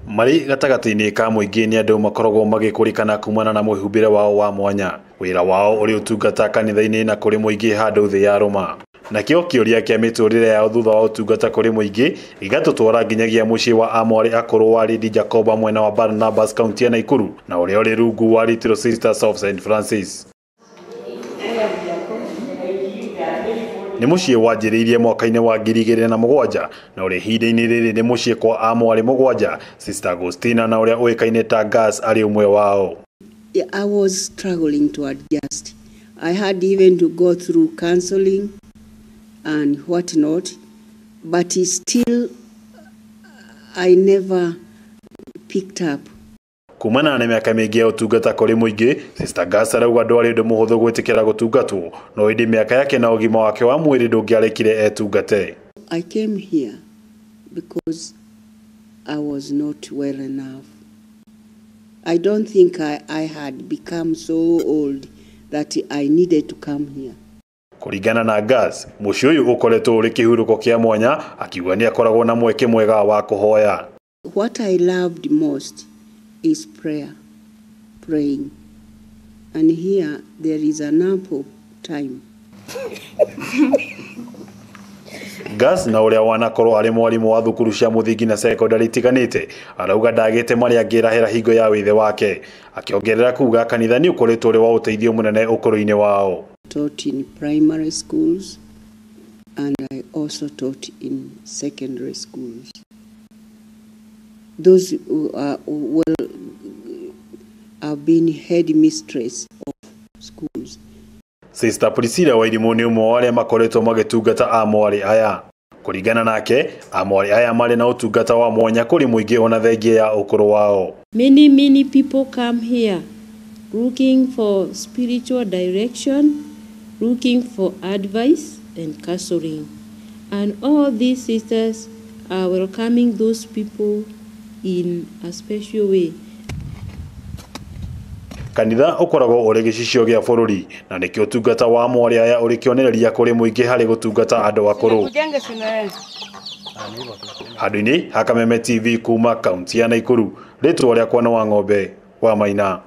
Mari gatagati-ini ka muingi ni andu makoragwo magikurikana kumana na muhumbire wao wa mwanya. Wira wao uri utungata kanitha-ini na kuri muingi handu thi ya Roma. Nakio kiuria kia miturire ya thutha wa utungata kuri muingi igatutwara nginyagia mucii wa Amwari akuru wa Lady Jacoba mwena wa Barnabas county ya Ukuru na uria uri rungu wa Little Sisters of St Francis. Ni mucii wanjiriirie mwaka-ini wa 2007 na uri hinde-ini riri ni mucii kwa Amwari 7 Sister Agustina na uria uikaine ta Gas ari umwe wao. I was struggling to adjust. I had even to go through counseling and what not, but still I never picked up. Kumana na miaka mingi ya utungata kuri muingi, Sister Gas arauga ndwari undu muhuthu gwitikira gutungatwo, no indi miaka yake na ugima wake wa mwiri ndungiarekire etungate. I came here because I was not well enough. I don't think I had become so old that I needed to come here. Kuringana na Gas, mucii uyu ukoretwo uri kuhuruka kia mwanya, akiuga ni akoragwo na mweke mwega wa kuhoya. What I loved most is praying. And here there is an ample time. Gas na uria wanakorwo ari mwarimu wa thukuru cia muthingi na secondary tiganite arauga ndagite mari angirahera hingo ya withe wake, akiongerera kuga kanitha ni ukoretwo uri wa uteithio munene ukuru-ini wao. Taught in primary schools and I also taught in secondary schools. Those who are have been headmistress of schools. Sister Priscilla wa irimu ni umwe wale makoretwo magitungata Amwari aya. Kuringana nake, Amwari aya mari na utungata wa mwanya kuri muingi ona thengia ya ukuru wao. Many people come here looking for spiritual direction, looking for advice and counseling. And all these sisters are welcoming those people in a special way. Kanitha ukoragwo uri gicicio gia bururi na nikio utungata wa Amwari aya uri kionereria kuri muingi hari gutungata andu akuru. Handu-ini ha Kameme TV kuuma kaunti ya Ukuru, ritwa riakwa ni Wang'ombe wa Maina.